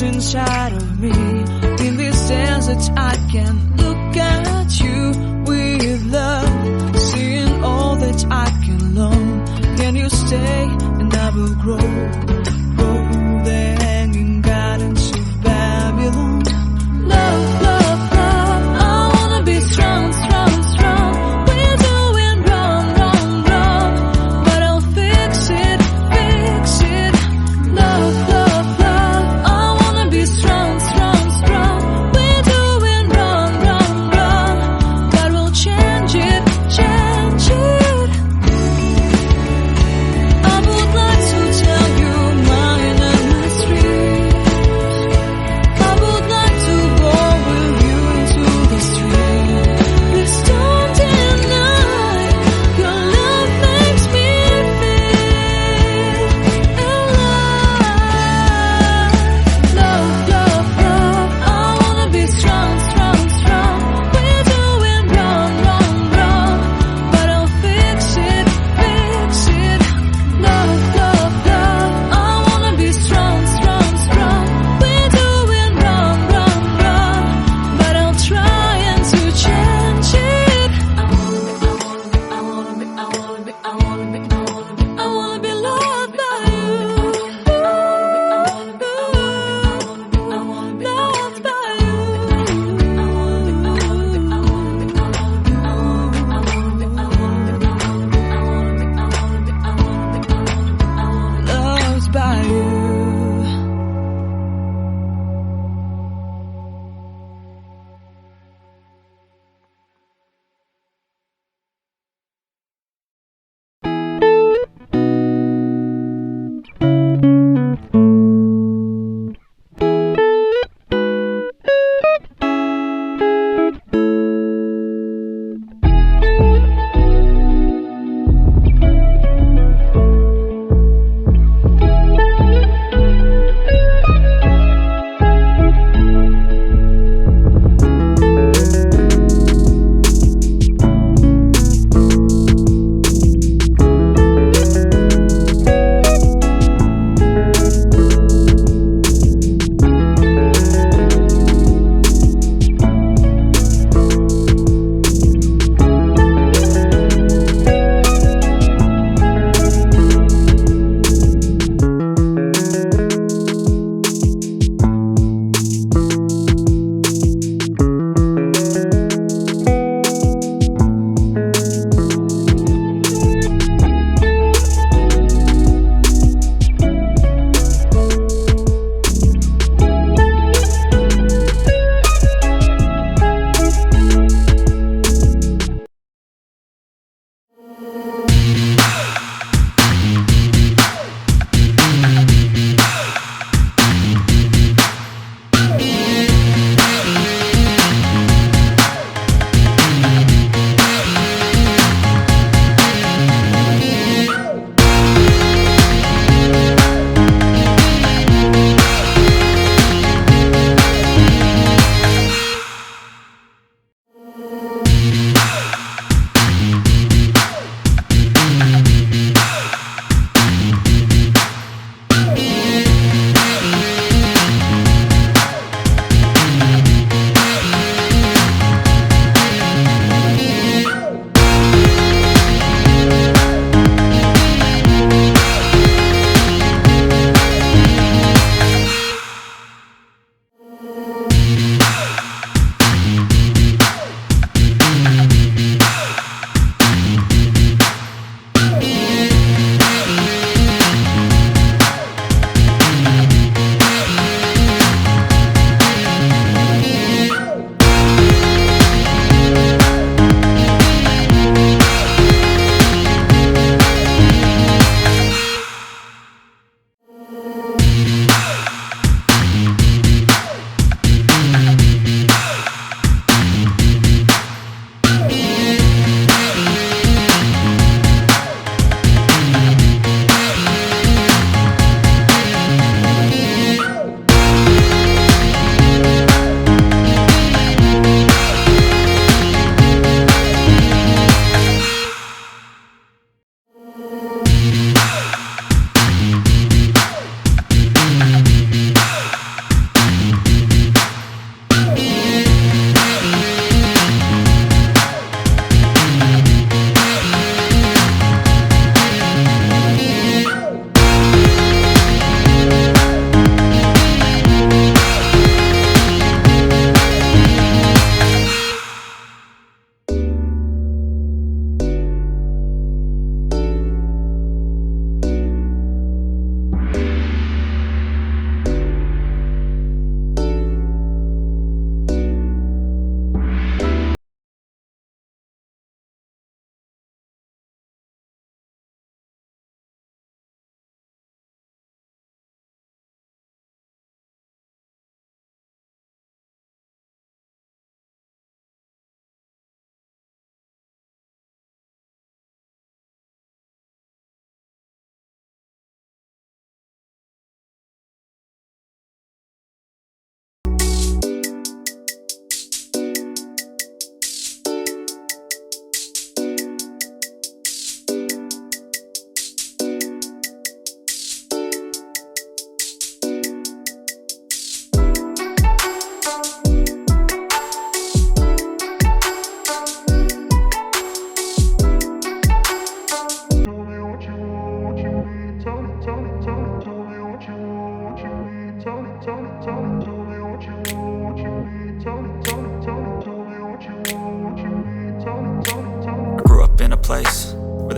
inside of me. In this sense that I can look at you with love, seeing all that I can learn. Can you stay and I will grow? Oh, the hanging gardens of Babylon. Love, love, love, I wanna be strong, strong, strong. We're doing wrong, wrong, wrong, but I'll fix it, fix it. Love, love, love, I wanna be strong, strong, strong. We're doing wrong, wrong, wrong, but we'll change it, change it. I would like to tell you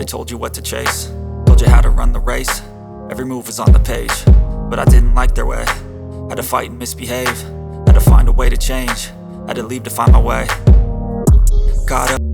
told you what to chase, told you how to run the race. Every move was on the page, but I didn't like their way. Had to fight and misbehave, had to find a way to change, had to leave to find my way. Got up